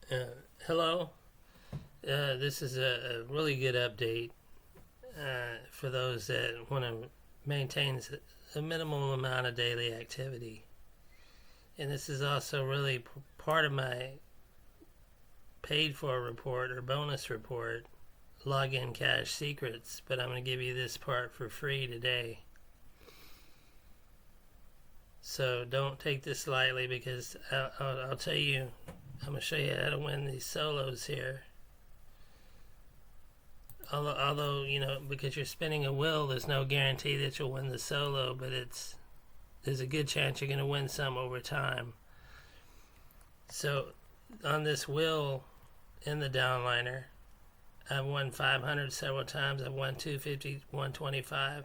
Hello. This is a really good update for those that want to maintain a minimal amount of daily activity. And this is also really part of my paid for report or bonus report, login cache secrets. But I'm going to give you this part for free today. So don't take this lightly because I'll tell you, I'm going to show you how to win these solos here. Although, because you're spinning a wheel, there's no guarantee that you'll win the solo, but there's a good chance you're going to win some over time. So on this wheel in the Downliner, I've won 500 several times. I've won 250, 125.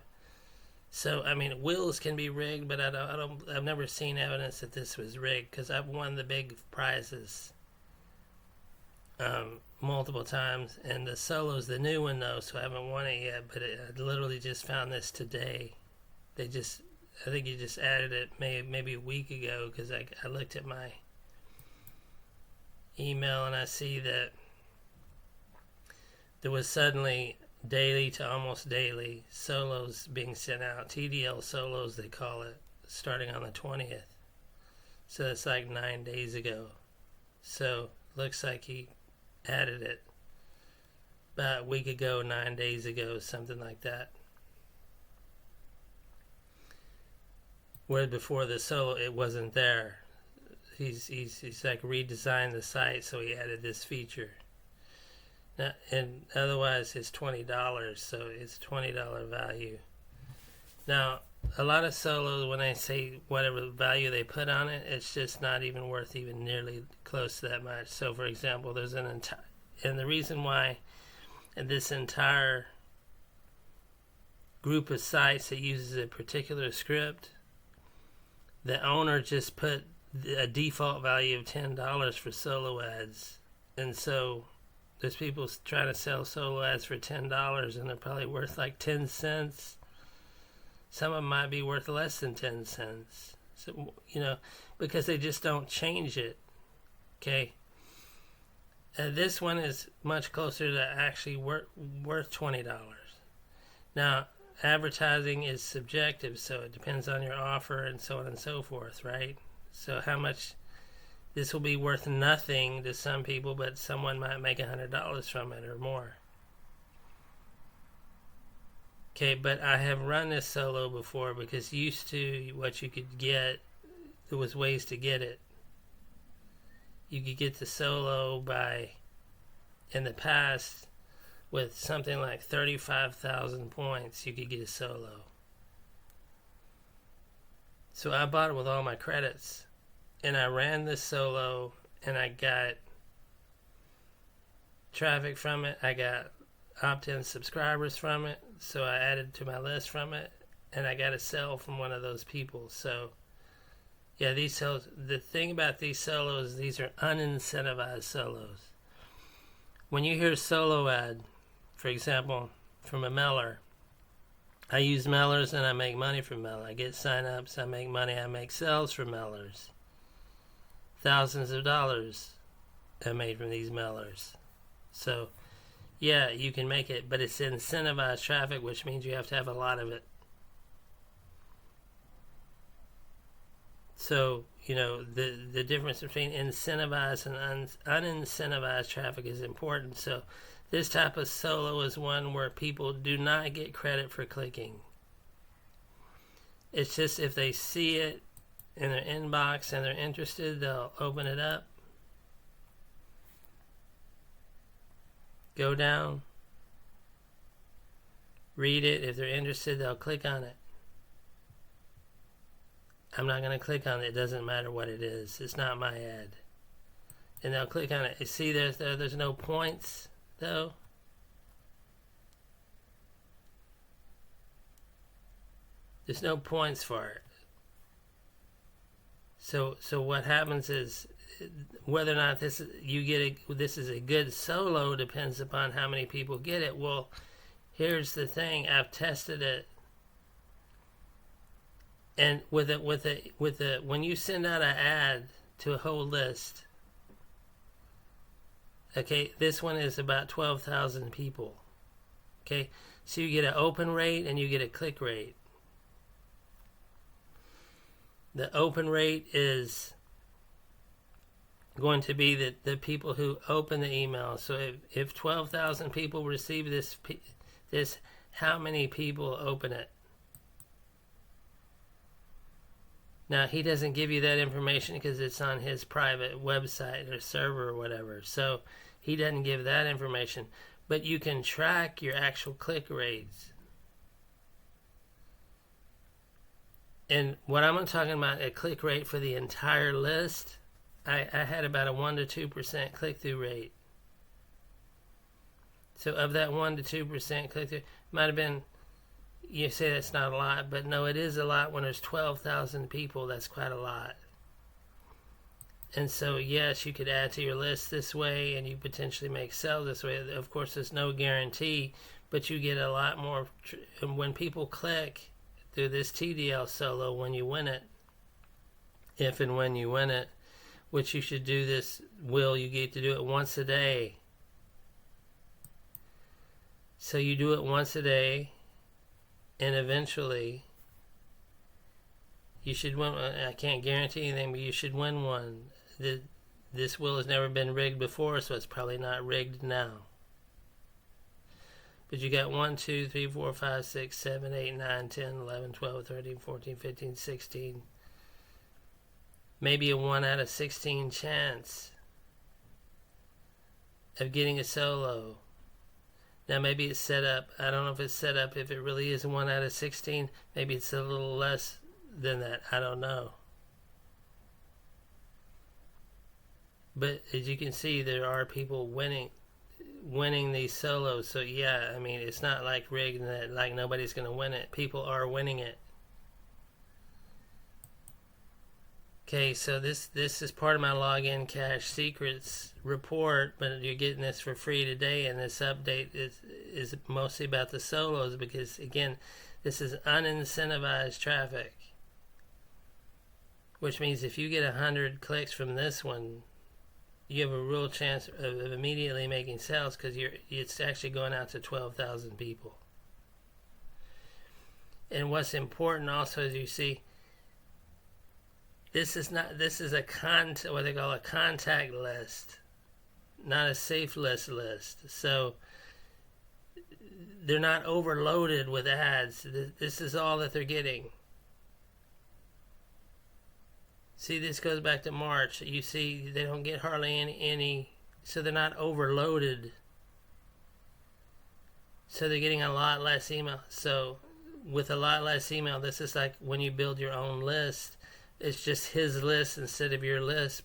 So wheels can be rigged, but I've never seen evidence that this was rigged because I've won the big prizes multiple times, and the solo's the new one though, so I haven't won it yet. But I literally just found this today. I think you just added it maybe a week ago because I looked at my email and I see that there was suddenly daily to almost daily solos being sent out, TDL solos they call it, starting on the 20th. So it's like 9 days ago. So looks like he added it about a week ago, 9 days ago, something like that. Where before the solo it wasn't there. He's like redesigned the site, so he added this feature. Now, and otherwise it's $20, so it's $20 value. Now, a lot of solos, when I say whatever value they put on it, it's just not even worth even nearly close to that much. So, for example, there's and the reason why this entire group of sites that uses a particular script, the owner just put a default value of $10 for solo ads. And so there's people trying to sell solo ads for $10 and they're probably worth like 10 cents. Some of them might be worth less than 10 cents. So, because they just don't change it. Okay. This one is much closer to actually worth $20. Now, advertising is subjective, so it depends on your offer and so on and so forth, right? So how much this will be worth nothing to some people, but someone might make $100 from it or more. Okay, but I have run this solo before because used to what you could get, there was ways to get it. You could get the solo by, in the past, with something like 35,000 points, you could get a solo. So I bought it with all my credits, and I ran this solo, and I got traffic from it. I got opt-in subscribers from it, so I added to my list from it, and I got a sell from one of those people. So yeah, these solos, the thing about these solos, these are unincentivized solos. When you hear solo ad, for example, from a mailer, I use mailers and I make money from mailers. I get sign-ups, I make money, I make sales from mailers. Thousands of dollars are made from these mailers. So yeah, you can make it, but it's incentivized traffic, which means you have to have a lot of it. So, the difference between incentivized and unincentivized traffic is important. So this type of solo is one where people do not get credit for clicking. It's just if they see it in their inbox and they're interested, they'll open it up, go down, read it. If they're interested, they'll click on it. I'm not going to click on it. It doesn't matter what it is. It's not my ad. And they'll click on it. You see, there's no points, though. There's no points for it. So what happens is whether or not this is a good solo depends upon how many people get it. Well, here's the thing. I've tested it. And when you send out an ad to a whole list, Okay, this one is about 12,000 people. Okay, so you get an open rate and you get a click rate. The open rate is going to be the people who open the email. So if 12,000 people receive this, how many people open it? Now, he doesn't give you that information because it's on his private website or server or whatever. So he doesn't give that information. But you can track your actual click rates. And what I'm talking about, a click rate for the entire list, I had about a 1 to 2% click-through rate. So of that 1 to 2% click-through, might have been, you say that's not a lot, but no, it is a lot when there's 12,000 people. That's quite a lot. And so, yes, you could add to your list this way, and you potentially make sales this way. Of course, there's no guarantee, but you get a lot more. And when people click through this TDL solo, when you win it, if and when you win it, which you should do this, you get to do it once a day. So you do it once a day, and eventually you should win. I can't guarantee anything, but you should win one. This wheel has never been rigged before, so it's probably not rigged now. But you got 1, 2, 3, 4, 5, 6, 7, 8, 9, 10, 11, 12, 13, 14, 15, 16. Maybe a 1 out of 16 chance of getting a solo. Now maybe it's set up. I don't know if it's set up. If it really is a 1 out of 16, maybe it's a little less than that. I don't know. But as you can see, there are people winning these solos. So yeah, I mean, it's not like rigged that like nobody's going to win it. People are winning it. Okay, so this is part of my login cache secrets report, but you're getting this for free today, and this update is mostly about the solos because, again, this is unincentivized traffic, which means if you get 100 clicks from this one, you have a real chance of immediately making sales because it's actually going out to 12,000 people. And what's important also, as you see, this is a what they call a contact list, not a safe list. So they're not overloaded with ads. This is all that they're getting. See, this goes back to March. You see, they don't get hardly any, so they're not overloaded. So they're getting a lot less email. So with a lot less email, this is like when you build your own list. It's just his list instead of your list.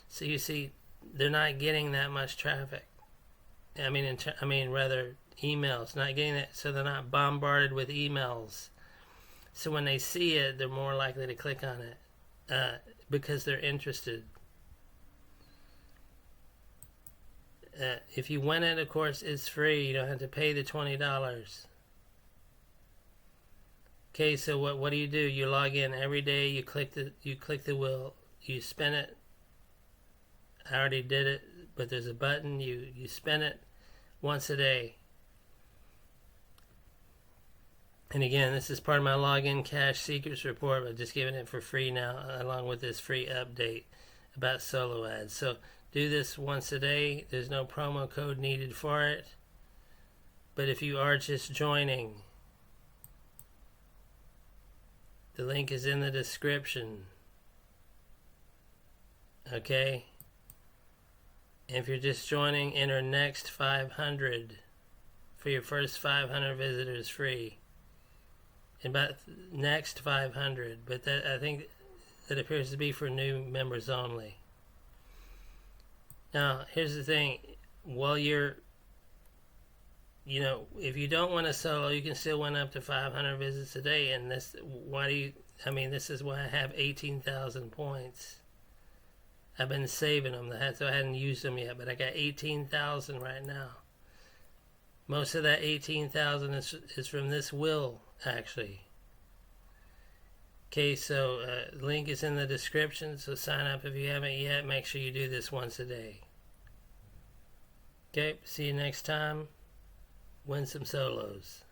So you see, they're not getting that much traffic. I mean, rather emails. Not getting that, so they're not bombarded with emails. So when they see it, they're more likely to click on it because they're interested. If you win it, of course, it's free. You don't have to pay the $20. Okay, so what do? You log in every day. You click the wheel. You spin it. I already did it, but there's a button. You spin it once a day. And again, this is part of my login cache secrets report. I'm just giving it for free now, along with this free update about solo ads. So do this once a day. There's no promo code needed for it. But if you are just joining, the link is in the description. Okay? And if you're just joining, enter next 500 for your first 500 visitors free. And about next 500, but that I think that appears to be for new members only. Now, here's the thing. While you're, if you don't win a solo, you can still win up to 500 visits a day. And this is why I have 18,000 points. I've been saving them, so I hadn't used them yet, but I got 18,000 right now. Most of that 18,000 is from this will, actually. Okay, so link is in the description, so sign up if you haven't yet. Make sure you do this once a day. Okay, see you next time. Win some solos.